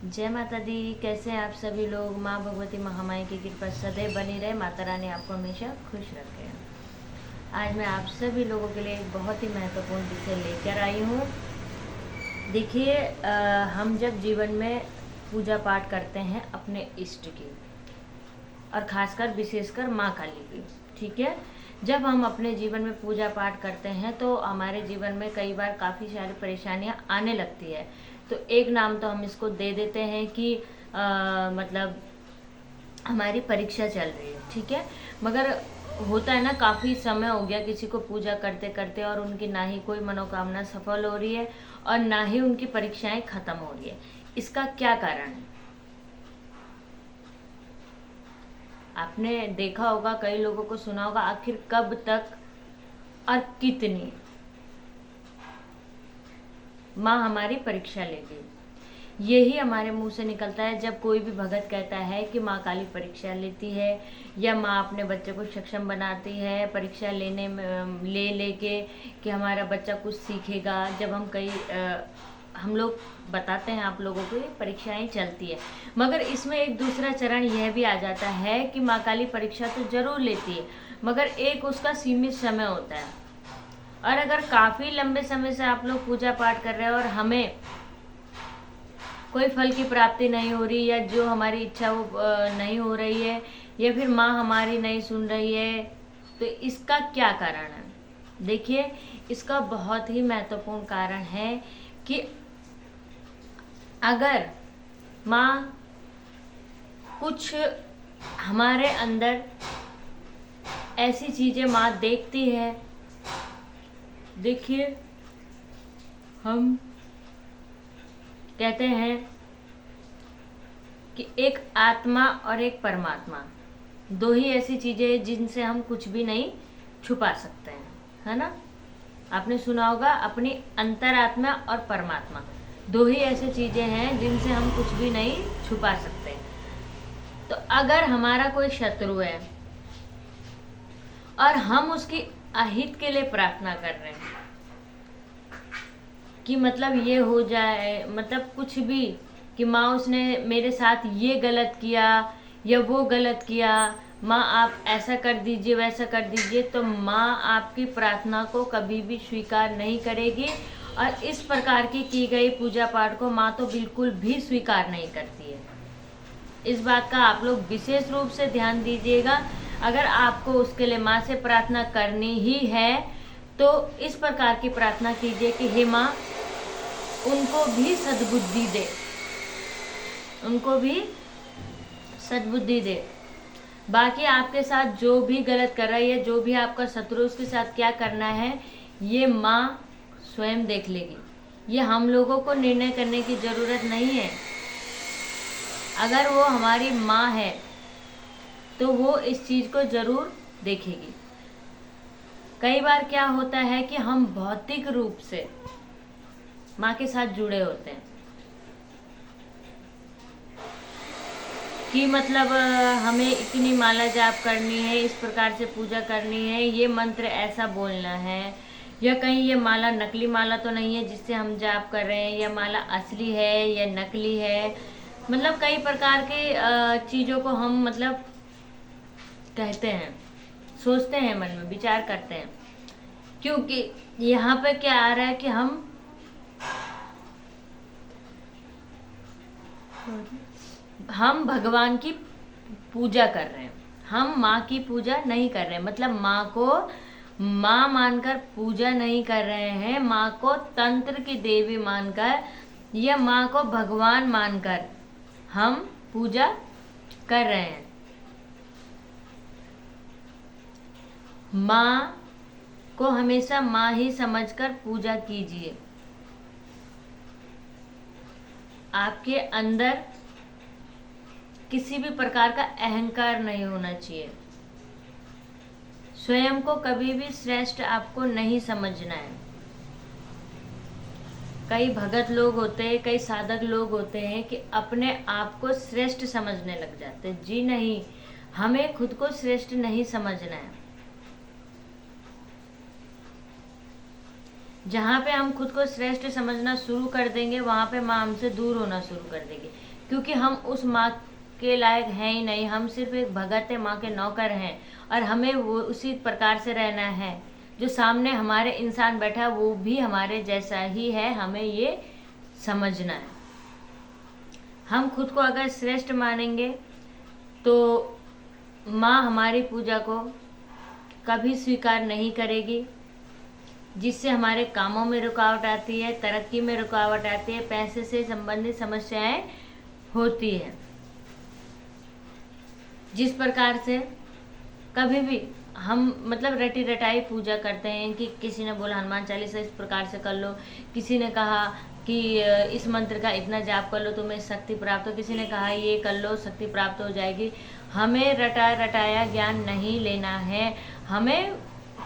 जय माता दी। कैसे हैं आप सभी लोग। माँ भगवती महामाई की कृपा सदैव बनी रहे। माता रानी आपको हमेशा खुश रखे। आज मैं आप सभी लोगों के लिए एक बहुत ही महत्वपूर्ण विषय लेकर आई हूँ। देखिए, हम जब जीवन में पूजा पाठ करते हैं अपने इष्ट की, और ख़ासकर विशेषकर माँ काली की, ठीक है। जब हम अपने जीवन में पूजा पाठ करते हैं तो हमारे जीवन में कई बार काफ़ी सारी परेशानियाँ आने लगती है। तो एक नाम तो हम इसको दे देते हैं कि मतलब हमारी परीक्षा चल रही है, ठीक है। मगर होता है ना, काफ़ी समय हो गया किसी को पूजा करते करते और उनकी ना ही कोई मनोकामना सफल हो रही है और ना ही उनकी परीक्षाएं खत्म हो रही है। इसका क्या कारण है? आपने देखा होगा, कई लोगों को सुना होगा, आखिर कब तक और कितनी माँ हमारी परीक्षा लेगी। यही हमारे मुंह से निकलता है जब कोई भी भगत कहता है कि माँ काली परीक्षा लेती है, या माँ अपने बच्चे को सक्षम बनाती है परीक्षा लेने में लेके कि हमारा बच्चा कुछ सीखेगा। जब हम लोग बताते हैं आप लोगों को परीक्षाएं चलती है, मगर इसमें एक दूसरा चरण यह भी आ जाता है कि माँ काली परीक्षा तो जरूर लेती है, मगर एक उसका सीमित समय होता है। और अगर काफ़ी लंबे समय से आप लोग पूजा पाठ कर रहे हैं और हमें कोई फल की प्राप्ति नहीं हो रही, या जो हमारी इच्छा वो नहीं हो रही है, या फिर माँ हमारी नहीं सुन रही है, तो इसका क्या कारण है? देखिए, इसका बहुत ही महत्वपूर्ण कारण है कि अगर माँ कुछ हमारे अंदर ऐसी चीज़ें माँ देखती है। देखिए, हम कहते हैं कि एक आत्मा और एक परमात्मा, दो ही ऐसी चीज़ें हैं जिनसे हम कुछ भी नहीं छुपा सकते हैं, है ना। आपने सुना होगा, अपनी अंतरात्मा और परमात्मा, दो ही ऐसी चीज़ें हैं जिनसे हम कुछ भी नहीं छुपा सकते। तो अगर हमारा कोई शत्रु है और हम उसकी अहित के लिए प्रार्थना कर रहे हैं कि मतलब ये हो जाए, मतलब कुछ भी, कि माँ उसने मेरे साथ ये गलत किया या वो गलत किया, माँ आप ऐसा कर दीजिए वैसा कर दीजिए, तो माँ आपकी प्रार्थना को कभी भी स्वीकार नहीं करेगी। और इस प्रकार की गई पूजा पाठ को माँ तो बिल्कुल भी स्वीकार नहीं करती है। इस बात का आप लोग विशेष रूप से ध्यान दीजिएगा। अगर आपको उसके लिए माँ से प्रार्थना करनी ही है तो इस प्रकार की प्रार्थना कीजिए कि हे माँ, उनको भी सद्बुद्धि दे, उनको भी सद्बुद्धि दे। बाकी आपके साथ जो भी गलत कर रहा है, या जो भी आपका शत्रु, उसके साथ क्या करना है ये माँ स्वयं देख लेगी। ये हम लोगों को निर्णय करने की ज़रूरत नहीं है। अगर वो हमारी माँ है तो वो इस चीज़ को ज़रूर देखेगी। कई बार क्या होता है कि हम भौतिक रूप से माँ के साथ जुड़े होते हैं कि मतलब हमें इतनी माला जाप करनी है, इस प्रकार से पूजा करनी है, ये मंत्र ऐसा बोलना है, या कहीं ये माला नकली माला तो नहीं है जिससे हम जाप कर रहे हैं, या माला असली है या नकली है। मतलब कई प्रकार के चीज़ों को हम मतलब कहते हैं, सोचते हैं, मन में विचार करते हैं, क्योंकि यहाँ पे क्या आ रहा है कि हम भगवान की पूजा कर रहे हैं, हम माँ की पूजा नहीं कर रहे हैं। मतलब माँ को माँ मानकर पूजा नहीं कर रहे हैं, माँ को तंत्र की देवी मानकर या माँ को भगवान मानकर हम पूजा कर रहे हैं। माँ को हमेशा माँ ही समझकर पूजा कीजिए। आपके अंदर किसी भी प्रकार का अहंकार नहीं होना चाहिए। स्वयं को कभी भी श्रेष्ठ आपको नहीं समझना है। कई भगत लोग होते हैं, कई साधक लोग होते हैं कि अपने आप को श्रेष्ठ समझने लग जाते हैं। जी नहीं, हमें खुद को श्रेष्ठ नहीं समझना है। जहाँ पे हम खुद को श्रेष्ठ समझना शुरू कर देंगे वहाँ पे माँ हमसे दूर होना शुरू कर देगी, क्योंकि हम उस माँ के लायक हैं ही नहीं। हम सिर्फ एक भगत है, माँ के नौकर हैं, और हमें वो उसी प्रकार से रहना है। जो सामने हमारे इंसान बैठा है वो भी हमारे जैसा ही है, हमें ये समझना है। हम खुद को अगर श्रेष्ठ मानेंगे तो माँ हमारी पूजा को कभी स्वीकार नहीं करेगी, जिससे हमारे कामों में रुकावट आती है, तरक्की में रुकावट आती है, पैसे से संबंधित समस्याएं होती है। जिस प्रकार से कभी भी हम मतलब रटी रटाई पूजा करते हैं कि किसी ने बोला हनुमान चालीसा इस प्रकार से कर लो, किसी ने कहा कि इस मंत्र का इतना जाप कर लो तुम्हें शक्ति प्राप्त हो, किसी ने कहा ये कर लो शक्ति प्राप्त हो जाएगी। हमें रटा रटाया ज्ञान नहीं लेना है। हमें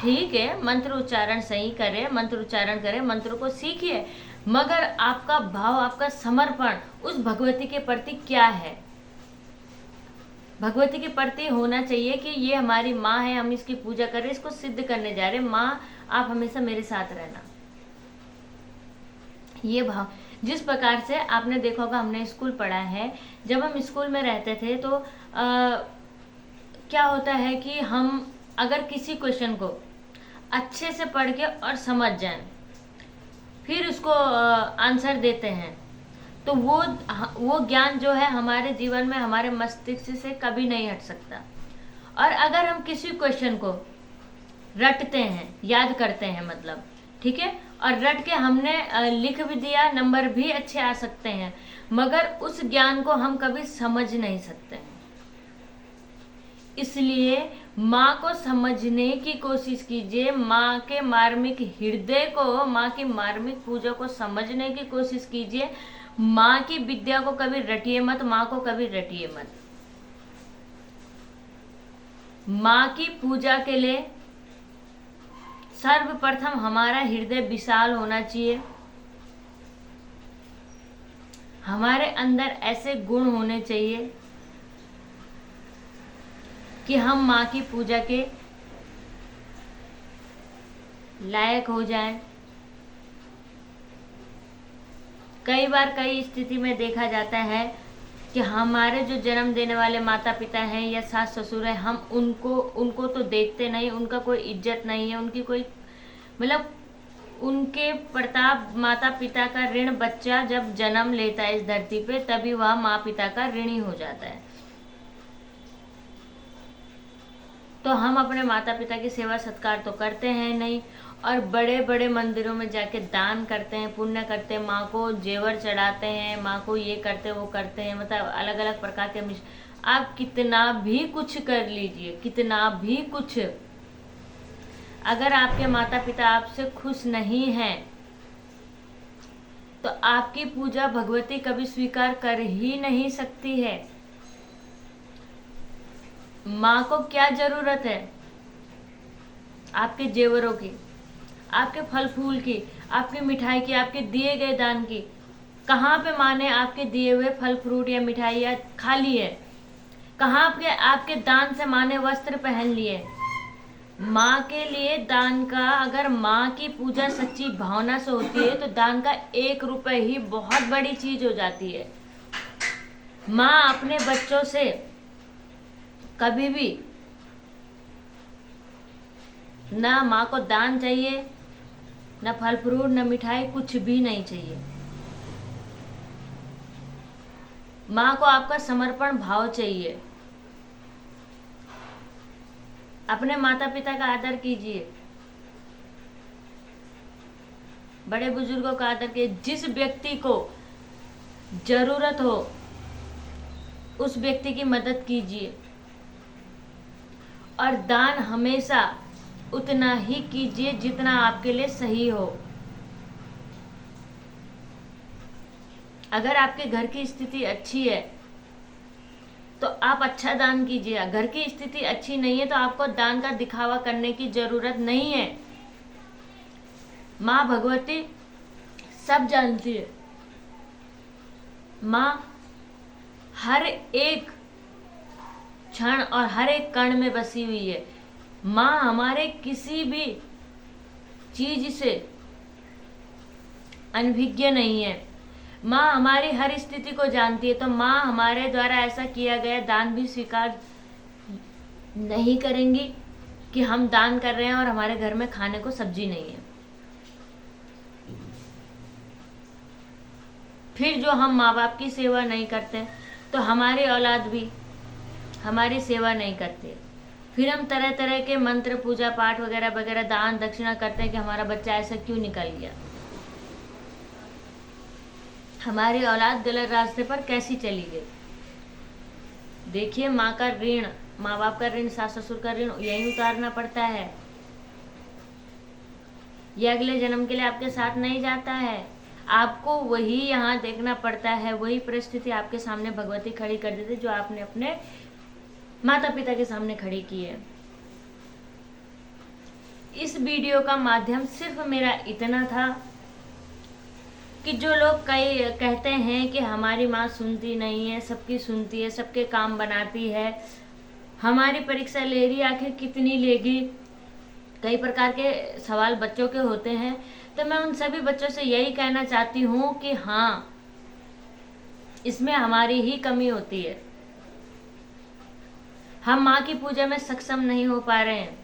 ठीक है मंत्र उच्चारण सही करें, मंत्र उच्चारण करें, मंत्रों को सीखिए, मगर आपका भाव, आपका समर्पण उस भगवती के प्रति क्या है? भगवती के प्रति होना चाहिए कि ये हमारी माँ है, हम इसकी पूजा कर रहे, इसको सिद्ध करने जा रहे, माँ आप हमेशा मेरे साथ रहना। ये भाव, जिस प्रकार से आपने देखा होगा हमने स्कूल पढ़ा है, जब हम स्कूल में रहते थे तो क्या होता है कि हम अगर किसी क्वेश्चन को अच्छे से पढ़ के और समझ जाएं, फिर उसको आंसर देते हैं, तो वो ज्ञान जो है हमारे जीवन में, हमारे मस्तिष्क से कभी नहीं हट सकता। और अगर हम किसी क्वेश्चन को रटते हैं, याद करते हैं मतलब, ठीक है, और रट के हमने लिख भी दिया, नंबर भी अच्छे आ सकते हैं, मगर उस ज्ञान को हम कभी समझ नहीं सकते हैं। इसलिए माँ को समझने की कोशिश कीजिए, माँ के मार्मिक हृदय को, माँ की मार्मिक पूजा को समझने की कोशिश कीजिए। माँ की विद्या को कभी रटिए मत, माँ को कभी रटिए मत। माँ की पूजा के लिए सर्वप्रथम हमारा हृदय विशाल होना चाहिए। हमारे अंदर ऐसे गुण होने चाहिए कि हम माँ की पूजा के लायक हो जाएं। कई बार कई स्थिति में देखा जाता है कि हमारे जो जन्म देने वाले माता पिता हैं या सास ससुर हैं, हम उनको तो देखते नहीं, उनका कोई इज्जत नहीं है, उनकी कोई मतलब उनके प्रताप, माता पिता का ऋण बच्चा जब जन्म लेता है इस धरती पे, तभी वह माँ पिता का ऋणी हो जाता है। तो हम अपने माता पिता की सेवा सत्कार तो करते हैं नहीं, और बड़े बड़े मंदिरों में जाके दान करते हैं, पुण्य करते हैं, माँ को जेवर चढ़ाते हैं, माँ को ये करते वो करते हैं, मतलब अलग अलग प्रकार के आप कितना भी कुछ कर लीजिए, कितना भी कुछ, अगर आपके माता पिता आपसे खुश नहीं हैं तो आपकी पूजा भगवती कभी स्वीकार कर ही नहीं सकती है। माँ को क्या जरूरत है? आपके जेवरों की, आपके फल फूल की, आपकी मिठाई की, आपके दिए गए दान की। कहाँ पे माँ ने आपके दिए हुए फल फ्रूट या मिठाई या खा ली है? कहाँ आपके दान से माँ ने वस्त्र पहन लिए? माँ के लिए दान का, अगर माँ की पूजा सच्ची भावना से होती है तो दान का 1 रुपए ही बहुत बड़ी चीज हो जाती है। माँ अपने बच्चों से कभी भी ना माँ को दान चाहिए, ना फल फ्रूट, ना मिठाई, कुछ भी नहीं चाहिए। माँ को आपका समर्पण भाव चाहिए। अपने माता पिता का आदर कीजिए, बड़े बुजुर्गों का आदर कीजिए। जिस व्यक्ति को जरूरत हो उस व्यक्ति की मदद कीजिए, और दान हमेशा उतना ही कीजिए जितना आपके लिए सही हो। अगर आपके घर की स्थिति अच्छी है तो आप अच्छा दान कीजिए, घर की स्थिति अच्छी नहीं है तो आपको दान का दिखावा करने की जरूरत नहीं है। माँ भगवती सब जानती है। माँ हर एक क्षण और हर एक कण में बसी हुई है। माँ हमारे किसी भी चीज से अनभिज्ञ नहीं है। माँ हमारी हर स्थिति को जानती है, तो माँ हमारे द्वारा ऐसा किया गया दान भी स्वीकार नहीं करेंगी कि हम दान कर रहे हैं और हमारे घर में खाने को सब्जी नहीं है। फिर जो हम माँ बाप की सेवा नहीं करते तो हमारी औलाद भी हमारी सेवा नहीं करते। फिर हम तरह तरह के मंत्र, पूजा पाठ वगैरह वगैरह, दान दक्षिणा करते हैं कि हमारा बच्चा ऐसा क्यों निकल गया, हमारी औलाद गलत रास्ते पर कैसी चली गई। देखिए, माँ का ऋण, माँ बाप का ऋण, सास ससुर का ऋण यही उतारना पड़ता है। ये अगले जन्म के लिए आपके साथ नहीं जाता है। आपको वही यहाँ देखना पड़ता है, वही परिस्थिति आपके सामने भगवती खड़ी कर देती जो आपने अपने माता पिता के सामने खड़ी की है। इस वीडियो का माध्यम सिर्फ मेरा इतना था कि जो लोग कई कहते हैं कि हमारी माँ सुनती नहीं है, सबकी सुनती है, सबके काम बनाती है, हमारी परीक्षा ले रही, आखिर कितनी लेगी, कई प्रकार के सवाल बच्चों के होते हैं। तो मैं उन सभी बच्चों से यही कहना चाहती हूँ कि हाँ, इसमें हमारी ही कमी होती है। हम माँ की पूजा में सक्षम नहीं हो पा रहे हैं।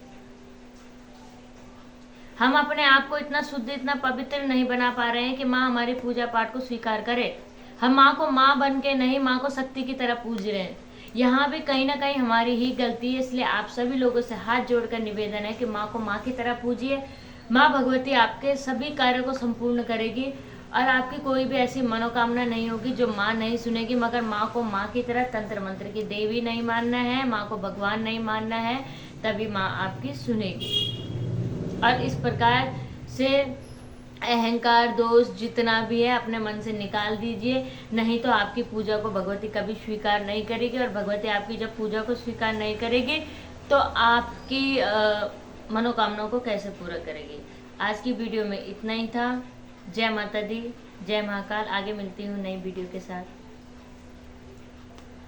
हम अपने आप को इतना शुद्ध, इतना पवित्र नहीं बना पा रहे हैं कि माँ हमारी पूजा पाठ को स्वीकार करे। हम माँ को माँ बन के नहीं, माँ को शक्ति की तरह पूज रहे हैं। यहाँ भी कहीं ना कहीं हमारी ही गलती है। इसलिए आप सभी लोगों से हाथ जोड़कर निवेदन है कि माँ को माँ की तरह पूजिए। माँ भगवती आपके सभी कार्यों को संपूर्ण करेगी और आपकी कोई भी ऐसी मनोकामना नहीं होगी जो माँ नहीं सुनेगी। मगर माँ को माँ की तरह तंत्र मंत्र की देवी नहीं मानना है, माँ को भगवान नहीं मानना है, तभी माँ आपकी सुनेगी। और इस प्रकार से अहंकार, दोष जितना भी है अपने मन से निकाल दीजिए, नहीं तो आपकी पूजा को भगवती कभी स्वीकार नहीं करेगी। और भगवती आपकी जब पूजा को स्वीकार नहीं करेगी तो आपकी मनोकामनाओं को कैसे पूरा करेगी। आज की वीडियो में इतना ही था। जय माता दी, जय महाकाल। आगे मिलती हूँ नई वीडियो के साथ।